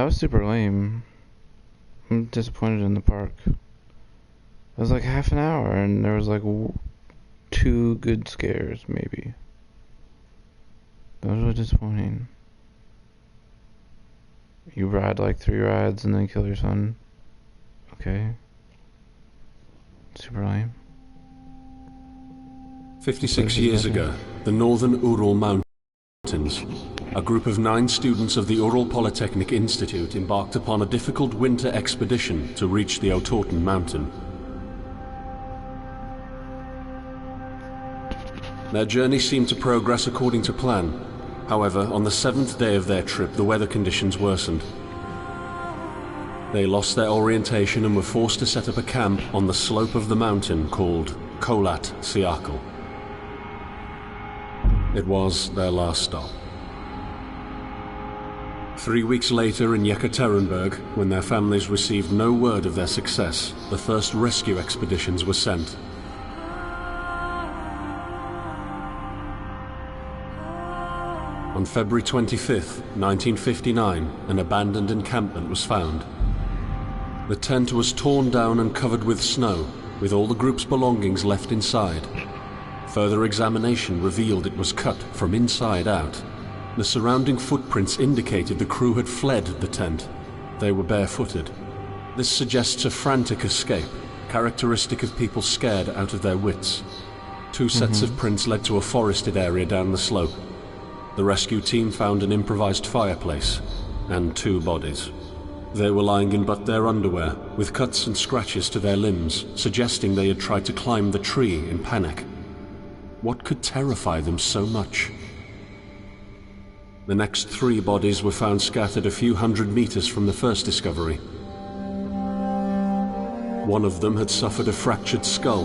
That was super lame. I'm disappointed in the park. It was like half an hour, and there was like two good scares, maybe. That was really disappointing. You ride like 3 rides and then kill your son. Okay. Super lame. 56 years ago, the northern Ural Mountains, a group of 9 students of the Ural Polytechnic Institute embarked upon a difficult winter expedition to reach the Otorten mountain. Their journey seemed to progress according to plan. However, on the 7th day of their trip, the weather conditions worsened. They lost their orientation and were forced to set up a camp on the slope of the mountain called Kholat Siakal. It was their last stop. 3 weeks later in Yekaterinburg, when their families received no word of their success, the first rescue expeditions were sent. On February 25th, 1959, an abandoned encampment was found. The tent was torn down and covered with snow, with all the group's belongings left inside. Further examination revealed it was cut from inside out. The surrounding footprints indicated the crew had fled the tent. They were barefooted. This suggests a frantic escape, characteristic of people scared out of their wits. 2 sets of prints led to a forested area down the slope. The rescue team found an improvised fireplace and 2 bodies. They were lying in but their underwear, with cuts and scratches to their limbs, suggesting they had tried to climb the tree in panic. What could terrify them so much? The next 3 bodies were found scattered a few hundred meters from the first discovery. One of them had suffered a fractured skull,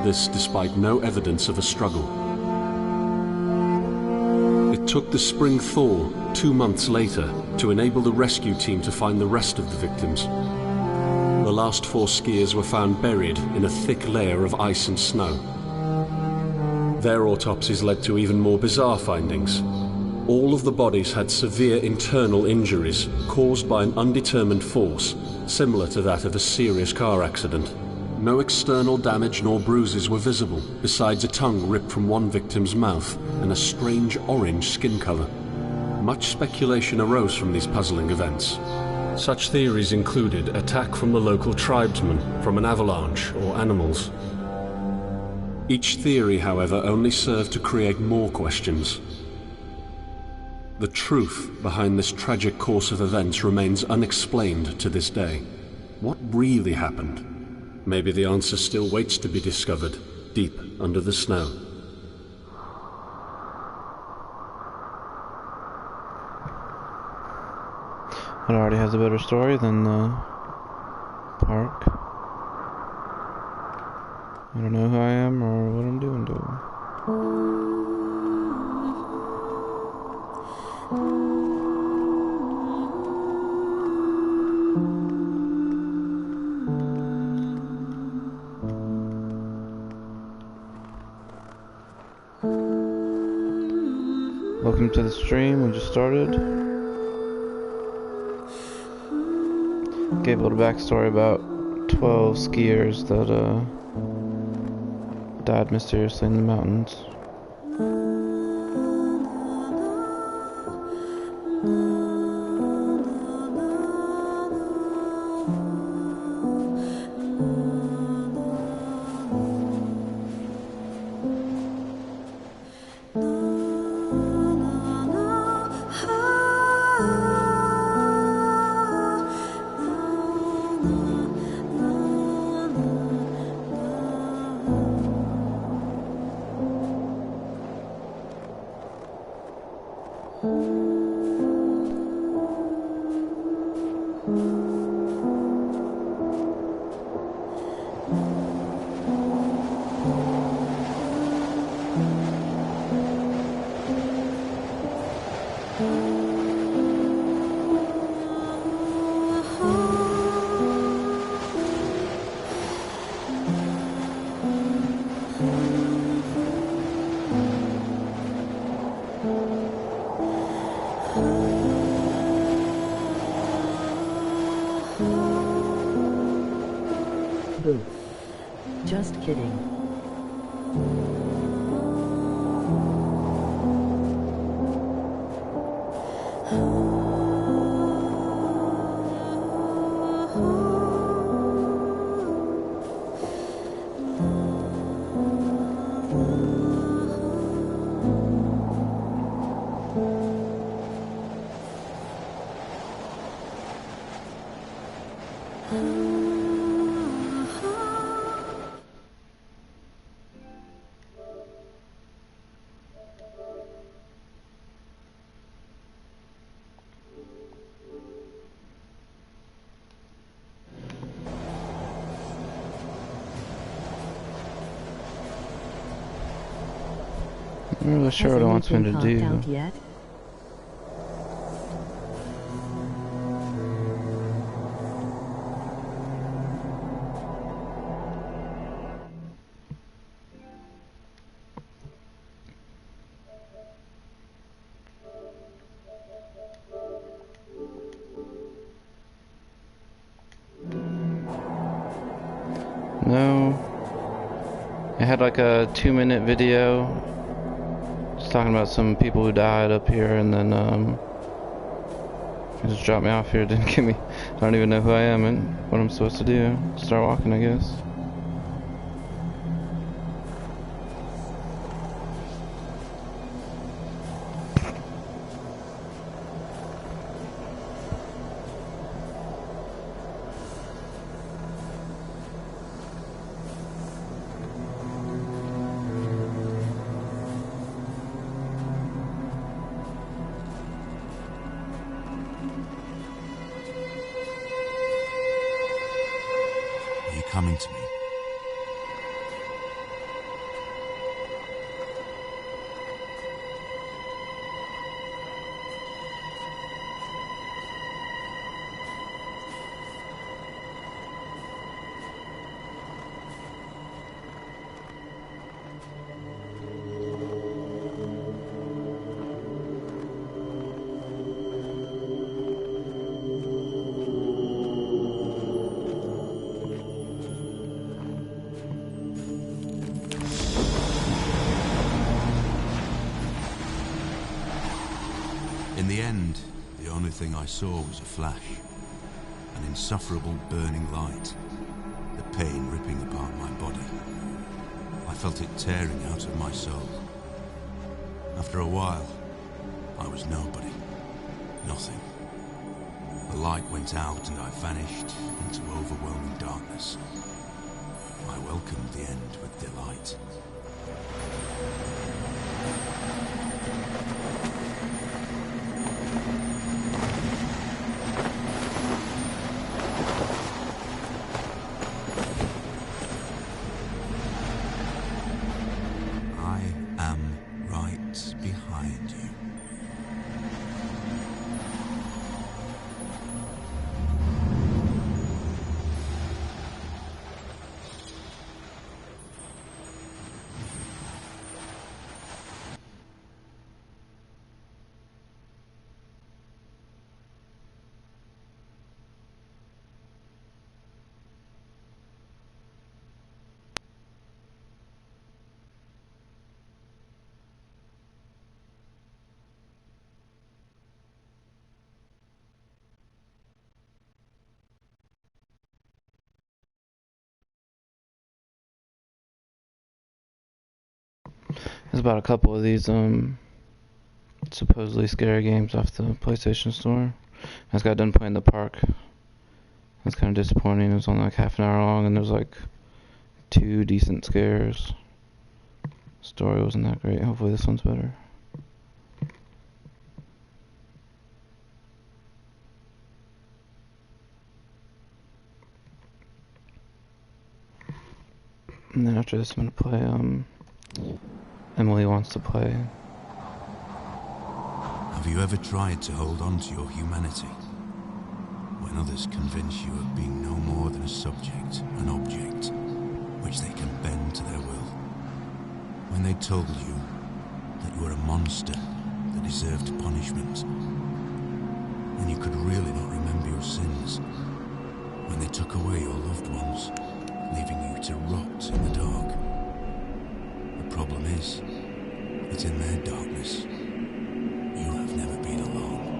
this despite no evidence of a struggle. It took the spring thaw 2 months later to enable the rescue team to find the rest of the victims. The last 4 skiers were found buried in a thick layer of ice and snow. Their autopsies led to even more bizarre findings. All of the bodies had severe internal injuries caused by an undetermined force, similar to that of a serious car accident. No external damage nor bruises were visible, besides a tongue ripped from one victim's mouth and a strange orange skin color. Much speculation arose from these puzzling events. Such theories included attack from the local tribesmen, from an avalanche, or animals. Each theory, however, only served to create more questions. The truth behind this tragic course of events remains unexplained to this day. What really happened? Maybe the answer still waits to be discovered, deep under the snow. It already has a better story than the park. I don't know who I am or what I'm doing to him. Welcome to the stream. We just started. Gave a little backstory about 12 skiers that died mysteriously in the mountains. kidding. I'm not really sure what it wants me to do. Out yet? No. It had like a 2-minute video just talking about some people who died up here, and then it just dropped me off here. It didn't give me, I don't even know who I am and what I'm supposed to do. Start walking, I guess. Coming to me. In the end, the only thing I saw was a flash, an insufferable burning light, the pain ripping apart my body. I felt it tearing out of my soul. After a while, I was nobody, nothing. The light went out and I vanished into overwhelming darkness. I welcomed the end with delight. Behind you. There's about a couple of these supposedly scary games off the PlayStation Store. I just got done playing the park. That's kind of disappointing. It was only like half an hour long, and there's like 2 decent scares. Story wasn't that great. Hopefully this one's better. And then after this, I'm gonna play Emily Wants to Play. Have you ever tried to hold on to your humanity when others convince you of being no more than a subject, an object, which they can bend to their will? When they told you that you were a monster that deserved punishment, when you could really not remember your sins, when they took away your loved ones, leaving you to rot in the dark. The problem is that in their darkness, you have never been alone.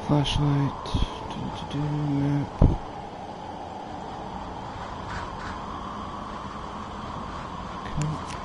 Flashlight. Map. Okay.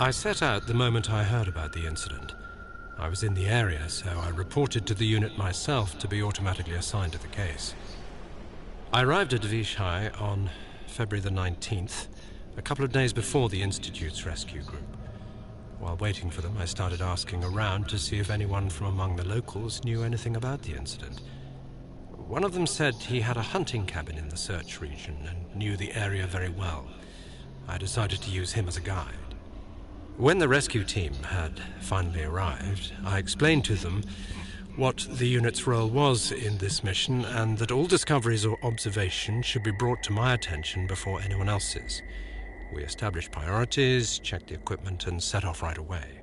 I set out the moment I heard about the incident. I was in the area, so I reported to the unit myself to be automatically assigned to the case. I arrived at Vishai on February the 19th, a couple of days before the Institute's rescue group. While waiting for them, I started asking around to see if anyone from among the locals knew anything about the incident. One of them said he had a hunting cabin in the search region and knew the area very well. I decided to use him as a guide. When the rescue team had finally arrived, I explained to them what the unit's role was in this mission and that all discoveries or observations should be brought to my attention before anyone else's. We established priorities, checked the equipment, and set off right away.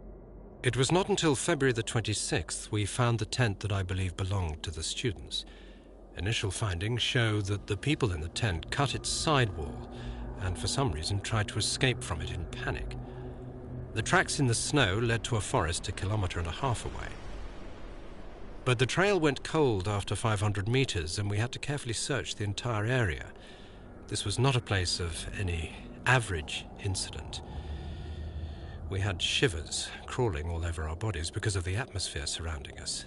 It was not until February the 26th we found the tent that I believe belonged to the students. Initial findings show that the people in the tent cut its sidewall and for some reason tried to escape from it in panic. The tracks in the snow led to a forest 1.5 kilometers away. But the trail went cold after 500 meters, and we had to carefully search the entire area. This was not a place of any average incident. We had shivers crawling all over our bodies because of the atmosphere surrounding us.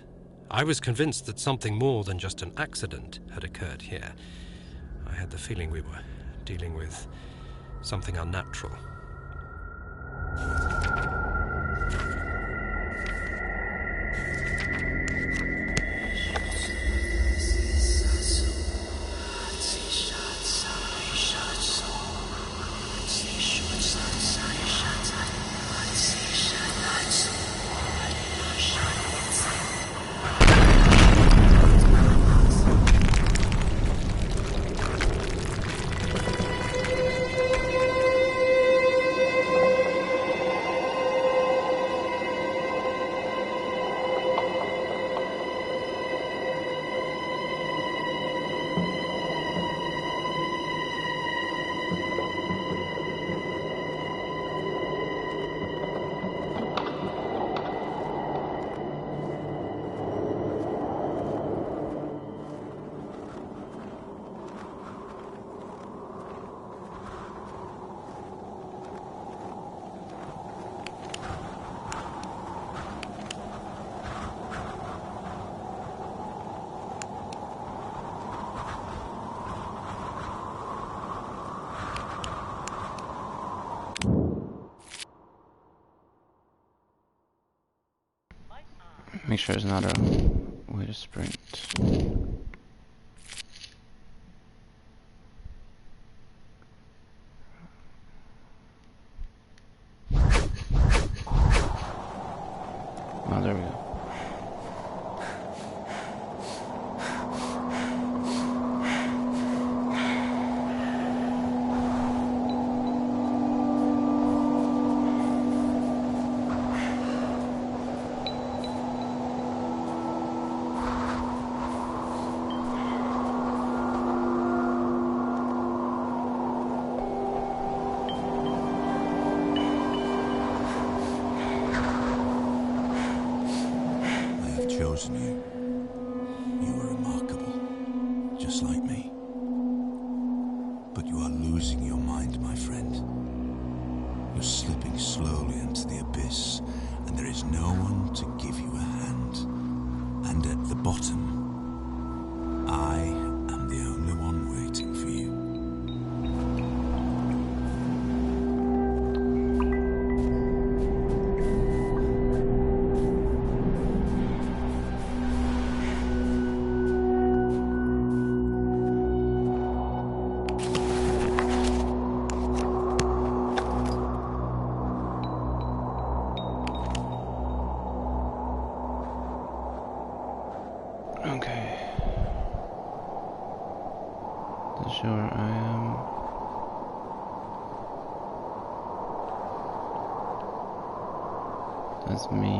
I was convinced that something more than just an accident had occurred here. I had the feeling we were dealing with something unnatural. Make sure there's not a way to sprint. Oh, there we go. Chosen you. You are remarkable, just like me. But you are losing your mind, my friend. You're slipping slowly into the abyss, and there is no one to give you a hand. And at the bottom, I am the only one waiting for you. Okay. Not sure where I am. That's me.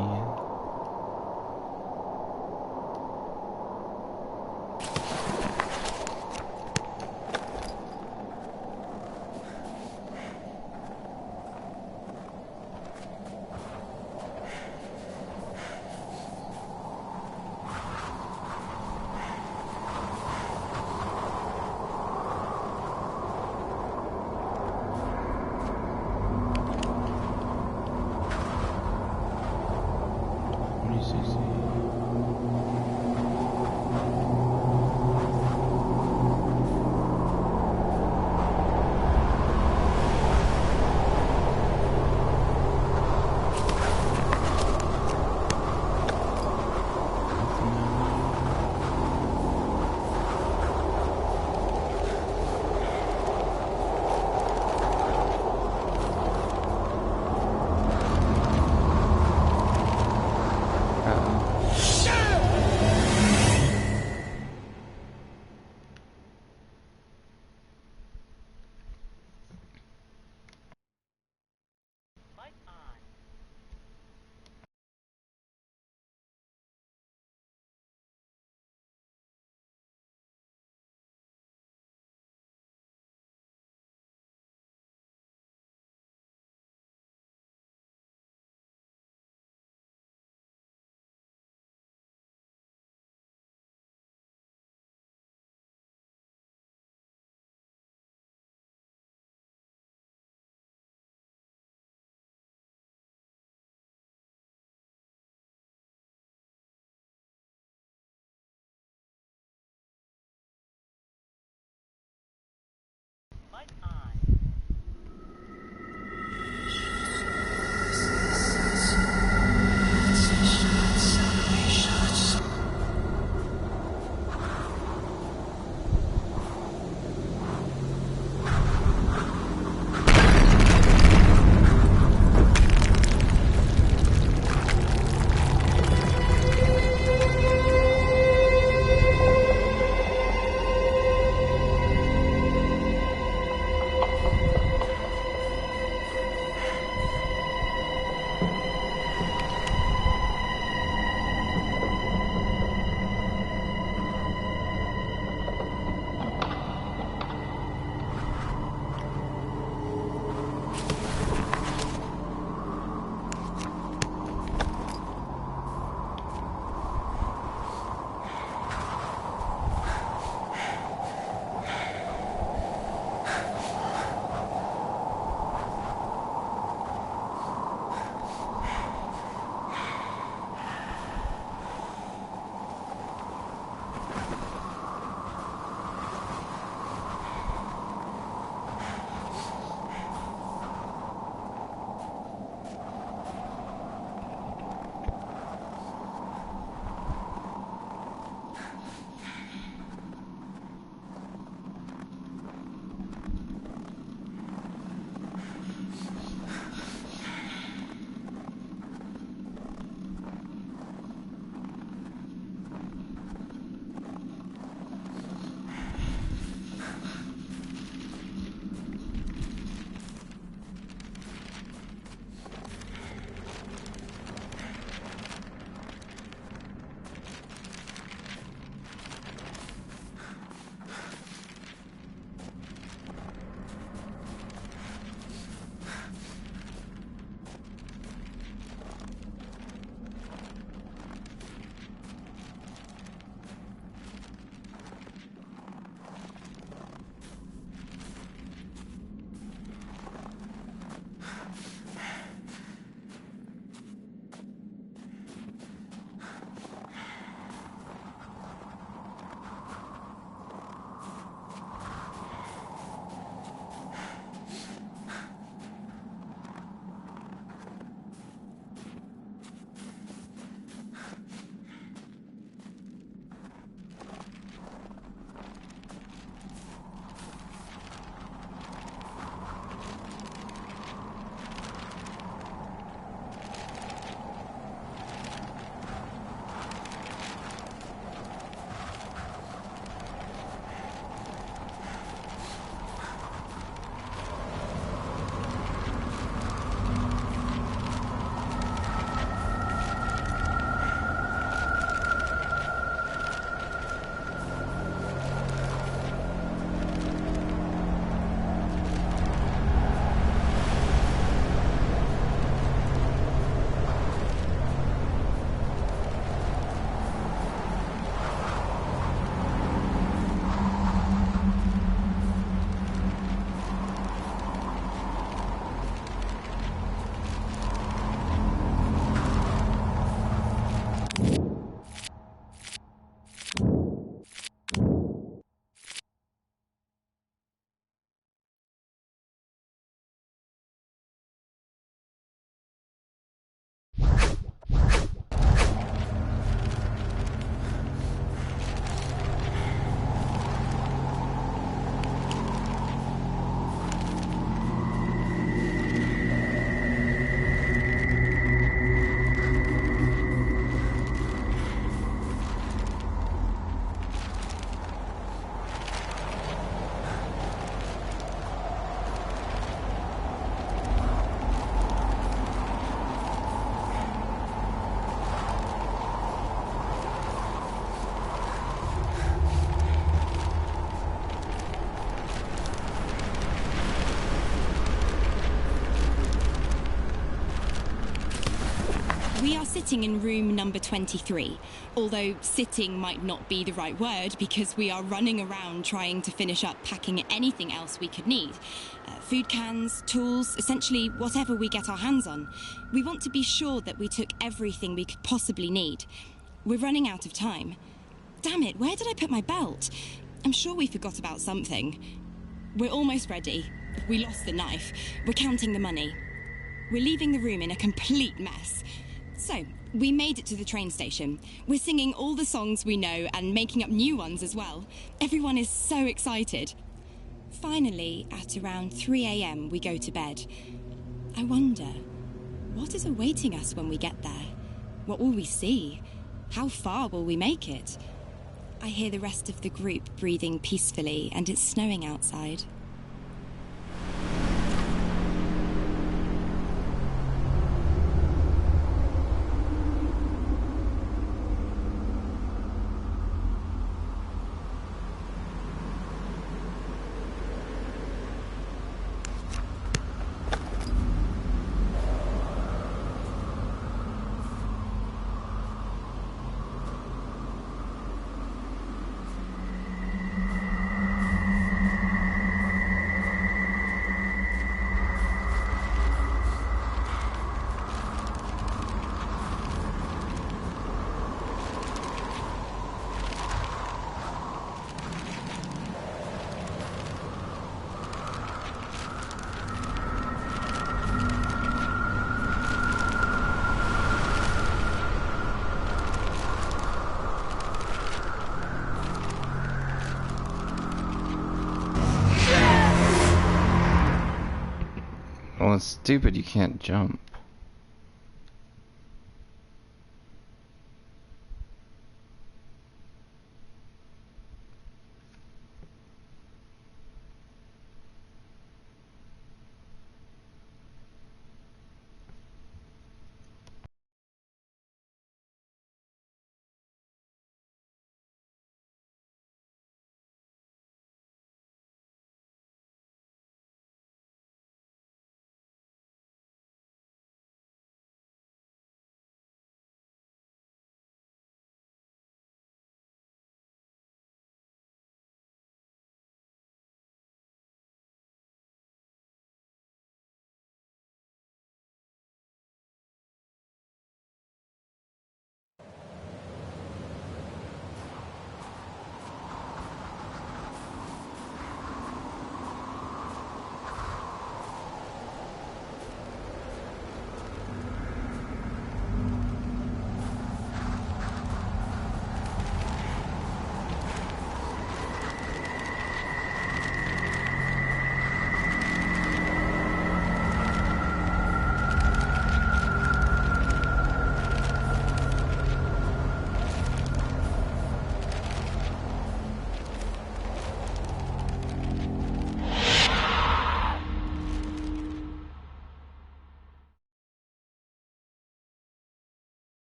We are sitting in room number 23, although sitting might not be the right word because we are running around trying to finish up packing anything else we could need. Food cans, tools, essentially whatever we get our hands on. We want to be sure that we took everything we could possibly need. We're running out of time. Damn it, where did I put my belt? I'm sure we forgot about something. We're almost ready. We lost the knife. We're counting the money. We're leaving the room in a complete mess. So, we made it to the train station. We're singing all the songs we know and making up new ones as well. Everyone is so excited. Finally, at around 3 a.m, we go to bed. I wonder, what is awaiting us when we get there? What will we see? How far will we make it? I hear the rest of the group breathing peacefully, and it's snowing outside. Well, it's stupid you can't jump.